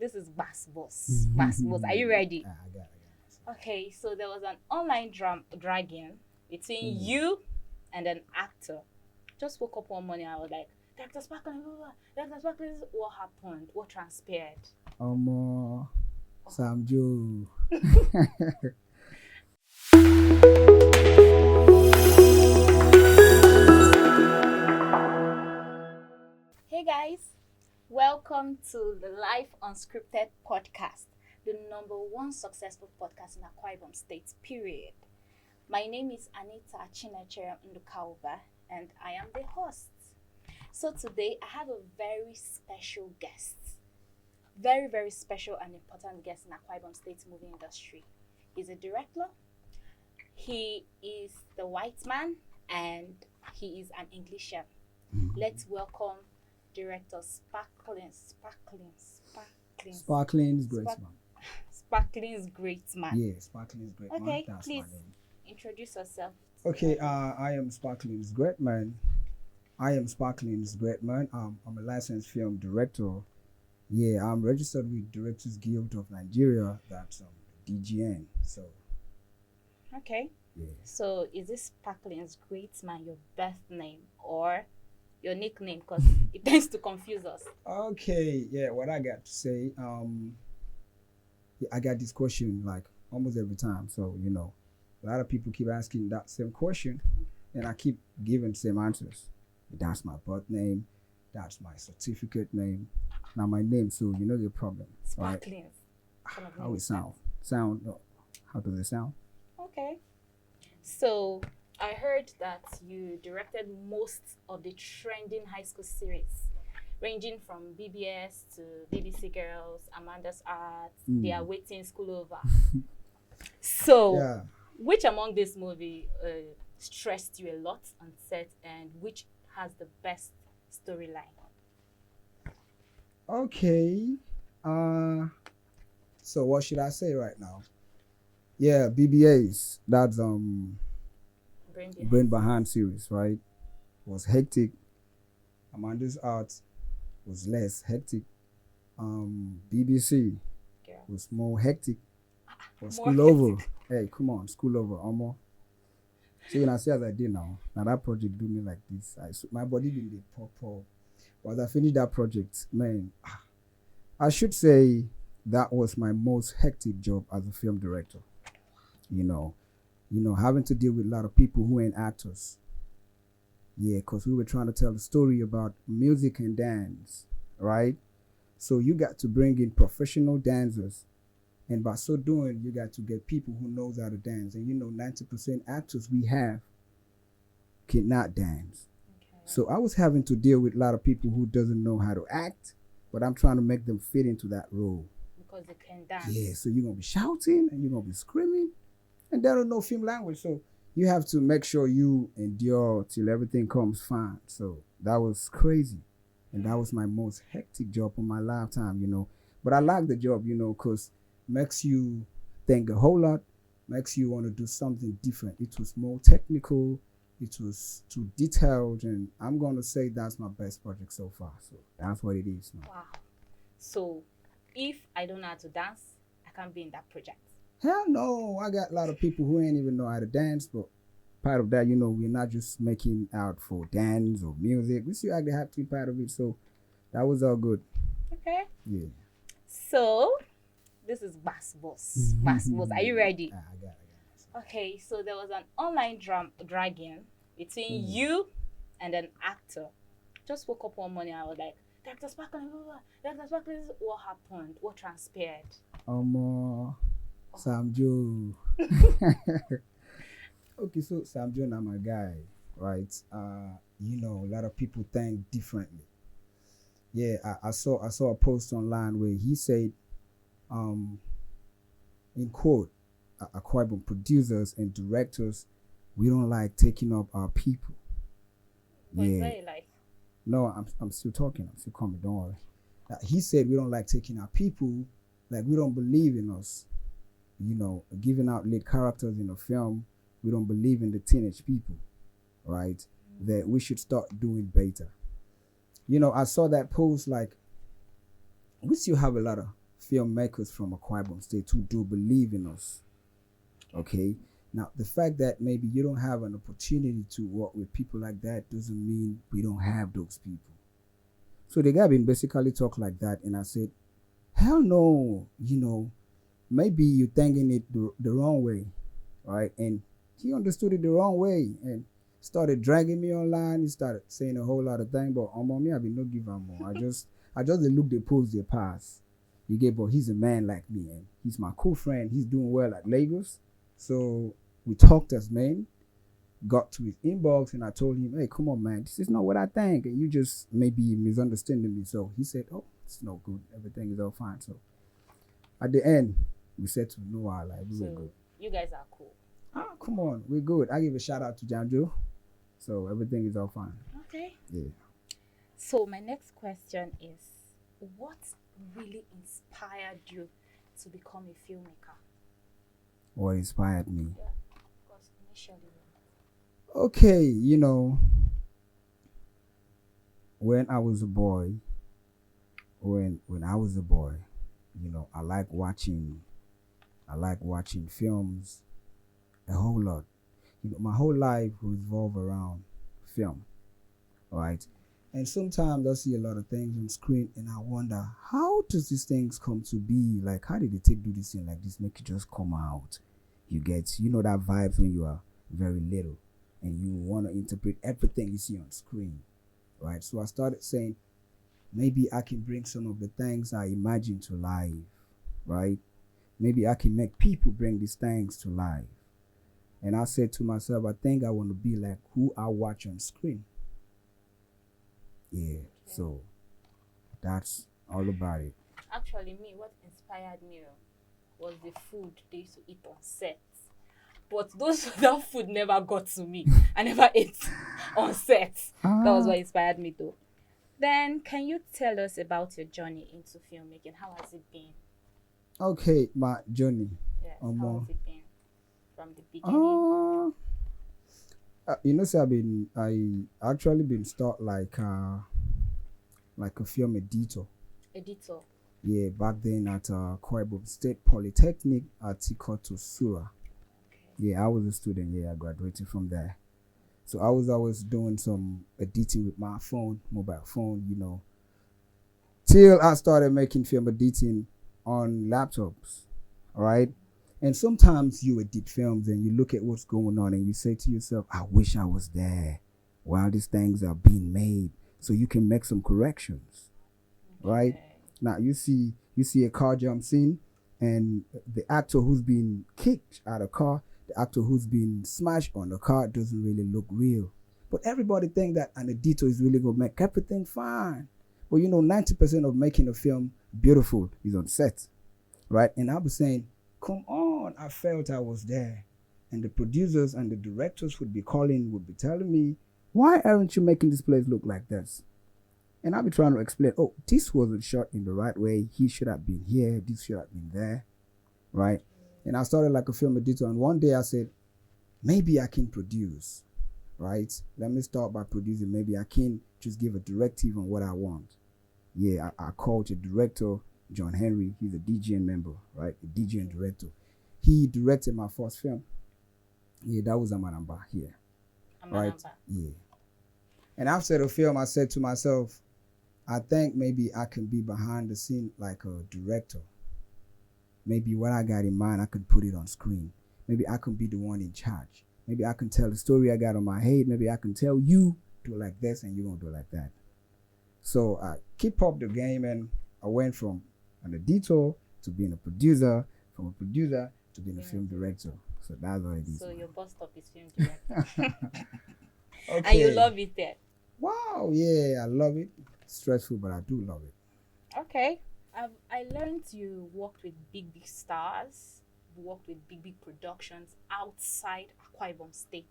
This is Bass Boss. Bass Boss. Are you ready? I got it. Okay, so there was an online dragging between you and an actor. Just woke up one morning, I was like, Dr. Sparkling, Dr. Sparkling, what happened? What transpired? Sam Joe. Hey guys, welcome to the Life Unscripted podcast, the number one successful podcast in Akwa Ibom State, period. My name is Anita Chinechere Ndukauva, and I am the host. So today I have a very special guest, very, very special and important guest in Akwa Ibom State movie industry. He's a director, he is the white man, and he is an Englisher. Let's welcome director Sparkling's great man. Sparkling's great man. Yeah, Sparkling's great man. Okay, That's please my name. introduce yourself. Okay, I am Sparkling's great man. I'm a licensed film director. Yeah, I'm registered with Directors Guild of Nigeria. That's DGN. So. Okay. Yeah. So is this Sparkling's great man your birth name or your nickname? Because it tends to confuse us. Okay, yeah, what I got to say, I got this question like almost every time. So, a lot of people keep asking that same question and I keep giving the same answers. That's my birth name. That's my certificate name. Now my name, so you know the problem. Sparkling. Right? How it sound? How does it sound? Okay. So I heard that you directed most of the trending high school series, ranging from BBS to BBC Girls, Amanda's Art, They Are Waiting, School Over. So, yeah. Which among this movie stressed you a lot on set, and which has the best storyline? Okay. So what should I say right now? Yeah, BBAs. That's Brain Behind series, right? Was hectic. Amanda's Art was less hectic. BBC was more hectic. Or School Over. Hey, come on, School Over, Omo. See, when I say as I did now that project do me like this. My body didn't pop. But as I finished that project, man, I should say that was my most hectic job as a film director. Having to deal with a lot of people who ain't actors. Yeah, because we were trying to tell a story about music and dance, right? So you got to bring in professional dancers. And by so doing, you got to get people who knows how to dance. And 90% actors we have cannot dance. Okay. So I was having to deal with a lot of people who doesn't know how to act, but I'm trying to make them fit into that role. Because they can dance. Yeah, so you're going to be shouting and you're going to be screaming. And they don't know film language. So you have to make sure you endure till everything comes fine. So that was crazy. And that was my most hectic job of my lifetime, But I like the job, because makes you think a whole lot, makes you want to do something different. It was more technical. It was too detailed. And I'm going to say that's my best project so far. So that's what it is now. Wow. So if I don't know how to dance, I can't be in that project. Hell no, I got a lot of people who ain't even know how to dance, but part of that, we're not just making out for dance or music. We still actually have to be part of it, so that was all good. Okay. Yeah. So, this is Bass Boss. Bass Boss, are you ready? I got it. Okay, so there was an online dragging between you and an actor. Just woke up one morning, I was like, Dr. Sparkling, what happened? What transpired? Sam Joe. Okay, so Sam Joe, I'm a guy, right? A lot of people think differently. Yeah, I saw a post online where he said, in quote, Akwa Ibom producers and directors, we don't like taking up our people. What is that like? No, I'm still talking. I'm still coming. Don't worry. He said we don't like taking our people, like we don't believe in us. Giving out lead characters in a film, we don't believe in the teenage people, right? That we should start doing better. I saw that post like, we still have a lot of filmmakers from Akwa Ibom State who do believe in us. Okay. Now, the fact that maybe you don't have an opportunity to work with people like that doesn't mean we don't have those people. So the guy been basically talk like that, and I said, hell no, maybe you're thinking it the wrong way, right? And he understood it the wrong way and started dragging me online. He started saying a whole lot of things, but on me, I be no give him more. I just dey look the post they pass. You get, but he's a man like me, and he's my cool friend. He's doing well at Lagos. So we talked as men, got to his inbox, and I told him, hey, come on, man, this is not what I think. And you just maybe misunderstanding me. So he said, oh, it's no good. Everything is all fine. So at the end, we said to Noah, like, we were good. You guys are cool. Ah, come on, we're good. I give a shout out to Janjo. So everything is all fine. Okay. Yeah. So my next question is, what really inspired you to become a filmmaker? What inspired me? Yeah, because initially. Okay, when I was a boy, when I was a boy, I like watching films a whole lot. My whole life will revolve around film, right? And sometimes I see a lot of things on screen and I wonder, how does these things come to be? Like, how did they do this thing like this, make it just come out? You get, that vibes when you are very little and you want to interpret everything you see on screen, right? So I started saying, maybe I can bring some of the things I imagine to life, right? Maybe I can make people bring these things to life. And I said to myself, I think I want to be like who I watch on screen. Yeah, so that's all about it. Actually, what inspired me was the food they used to eat on set. But that food never got to me. I never ate on set. That was what inspired me though. Then, can you tell us about your journey into filmmaking? How has it been? Okay, my journey. Yes, how has it been from the beginning? So I actually been start like a film editor. Editor. Yeah, back then at Akwa Ibom State Polytechnic at Tikoto Sura. Okay. Yeah, I was a student. Yeah, I graduated from there. So I was always doing some editing with my phone, mobile phone, till I started making film editing on laptops, all right? And sometimes you edit films and you look at what's going on and you say to yourself, I wish I was there while these things are being made so you can make some corrections, right? Now you see a car jump scene and the actor who's been kicked out of car, the actor who's been smashed on the car doesn't really look real. But everybody think that an editor is really going to make everything fine. But 90% of making a film beautiful is on set, right? And I was saying, come on, I felt I was there. And the producers and the directors would be telling me, why aren't you making this place look like this? And I'll be trying to explain, oh, this wasn't shot in the right way. He should have been here. This should have been there, right? And I started like a film editor. And one day I said, maybe I can produce, right? Let me start by producing. Maybe I can just give a directive on what I want. Yeah, I called a director, John Henry. He's a DGN member, right? A DGN director. He directed my first film. Yeah, that was Amanamba here. Right? Yeah. And after the film, I said to myself, I think maybe I can be behind the scene like a director. Maybe what I got in mind, I could put it on screen. Maybe I can be the one in charge. Maybe I can tell the story I got on my head. Maybe I can tell you, do it like this and you're going to do it like that. So I keep up the game and I went from an editor to being a producer, from a producer to being a film director. So that's what it is. So your boss stop is film director. Okay. And you love it there. Wow, yeah, I love it. It's stressful, but I do love it. Okay. I learned you worked with big stars. You worked with big productions outside Akwa Ibom State,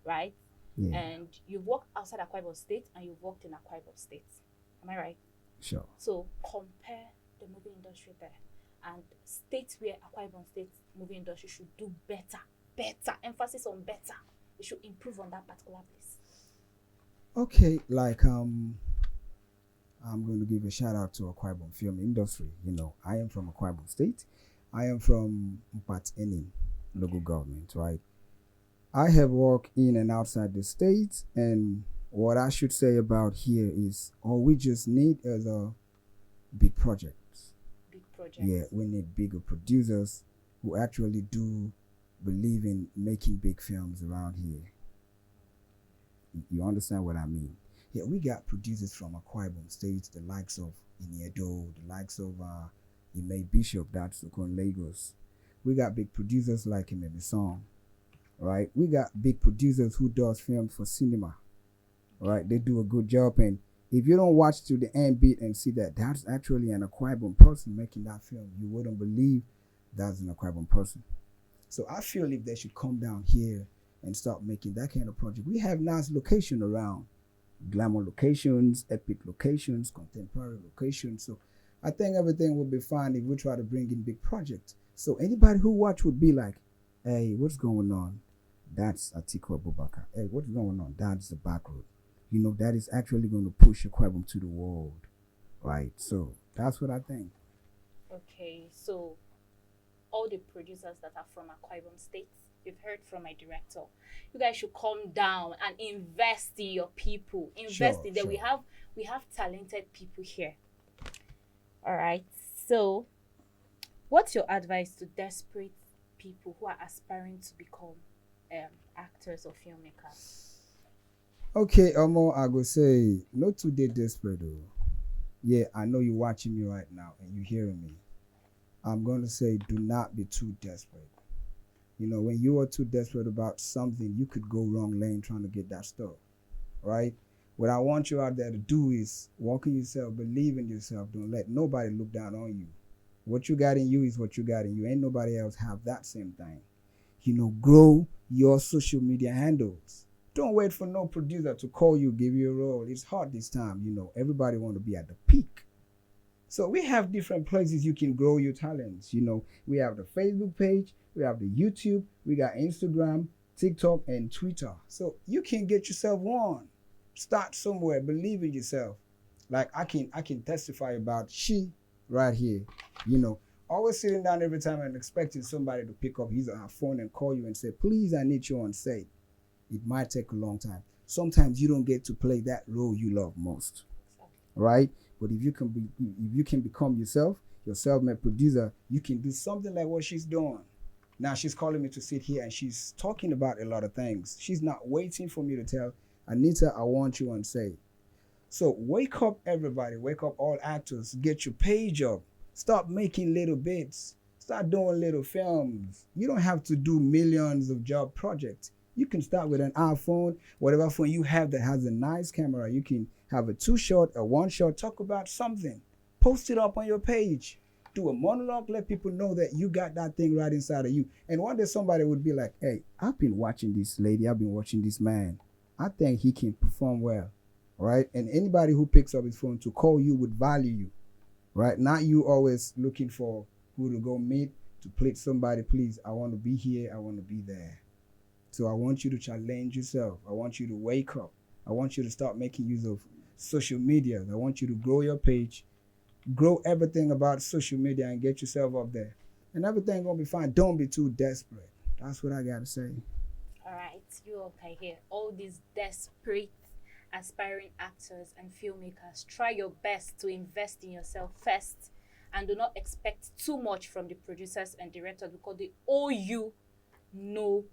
right? Yeah. And you've worked outside Akwa Ibom State and you've worked in Akwa Ibom State. Am I right? Sure. So compare the movie industry there and states where Akwa Ibom State movie industry should do better. Emphasis on better. It should improve on that particular place. Okay, like I'm going to give a shout out to Akwa Ibom film industry. I am from Akwa Ibom State. I am from Mpat Enin local government, right? I have worked in and outside the state, and what I should say about here is all we just need is a big projects. Big projects. Yeah, we need bigger producers who actually do believe in making big films around here. You understand what I mean? Yeah, we got producers from Akwa Ibom State, the likes of Iniedo, the likes of Ime Bishop, that's from Lagos. We got big producers like Imebe Song, right? We got big producers who does film for cinema, right? They do a good job, and if you don't watch to the end beat and see that that's actually an Akwa Ibom person making that film, you wouldn't believe that's an Akwa Ibom person. So I feel if they should come down here and start making that kind of project. We have nice location around, glamour locations, epic locations, contemporary locations. So I think everything will be fine if we try to bring in big projects. So anybody who watch would be like, hey, what's going on? That's Atiku Abubakar. Hey, what's going on? That's the back road. That is actually going to push Akwa Ibom to the world, right? So that's what I think. Okay, so all the producers that are from Akwa Ibom State, you've heard from my director. You guys should come down and invest in your people. Invest in them. Sure. We have talented people here. All right. So, what's your advice to desperate people who are aspiring to become actors or filmmakers? Okay, Omo, I go say, not too desperate though. Yeah, I know you're watching me right now and you're hearing me. I'm going to say, do not be too desperate. When you are too desperate about something, you could go wrong lane trying to get that stuff, right? What I want you out there to do is walk in yourself, believe in yourself. Don't let nobody look down on you. What you got in you is what you got in you. Ain't nobody else have that same thing. Grow your social media handles. Don't wait for no producer to call you, give you a role. It's hard this time. Everybody want to be at the peak. So we have different places you can grow your talents. We have the Facebook page, we have the YouTube, we got Instagram, TikTok, and Twitter. So you can get yourself on. Start somewhere. Believe in yourself. Like I can testify about she right here. Always sitting down every time and expecting somebody to pick up his or her phone and call you and say, please, I need you on set. It might take a long time. Sometimes you don't get to play that role you love most, right? But if you can become yourself, your self-made producer, you can do something like what she's doing. Now she's calling me to sit here and she's talking about a lot of things. She's not waiting for me to tell Anita, I want you on set. So wake up, everybody. Wake up, all actors. Get your page up. Stop making little bits. Start doing little films. You don't have to do millions of job projects. You can start with an iPhone, whatever phone you have that has a nice camera. You can have a 2-shot, a 1-shot, talk about something. Post it up on your page. Do a monologue, let people know that you got that thing right inside of you. And one day somebody would be like, hey, I've been watching this lady, I've been watching this man. I think he can perform well, right? And anybody who picks up his phone to call you would value you, right? Not you always looking for who to go meet, to please somebody, please, I want to be here, I want to be there. So I want you to challenge yourself. I want you to wake up. I want you to start making use of social media. I want you to grow your page, grow everything about social media and get yourself up there. And everything gonna be fine. Don't be too desperate. That's what I gotta say. All right, you okay here. All these desperate, aspiring actors and filmmakers, try your best to invest in yourself first and do not expect too much from the producers and directors because they owe you no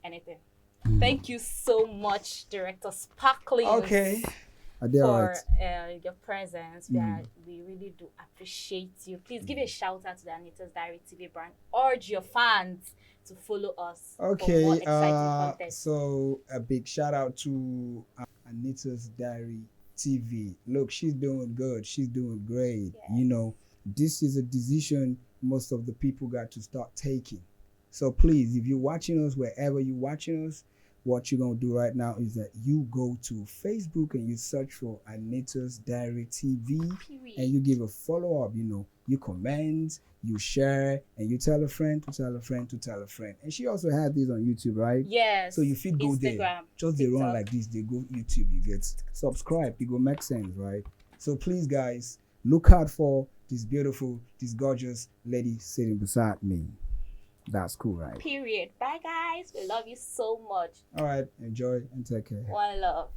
anything. Thank you so much, Director Sparkling. Okay. For your presence. We really do appreciate you. Please give a shout out to the Anita's Diary TV brand. Urge your fans to follow us for more exciting content. So a big shout out to Anita's Diary TV. Look, she's doing good. She's doing great. Yes. This is a decision most of the people got to start taking. So please, if you're watching us, wherever you're watching us, what you're gonna do right now is that you go to Facebook and you search for Anita's Diary TV, Period. and you give a follow up. You comment, you share, and you tell a friend to tell a friend to tell a friend. And she also had this on YouTube, right? Yes. So you fit go there, Instagram, just they run TikTok. like this. They go YouTube, you get subscribe. It go make sense, right? So please, guys, look out for this beautiful, this gorgeous lady sitting beside me. That's cool, right? Period. Bye, guys. We love you so much. All right, enjoy and take care. One love.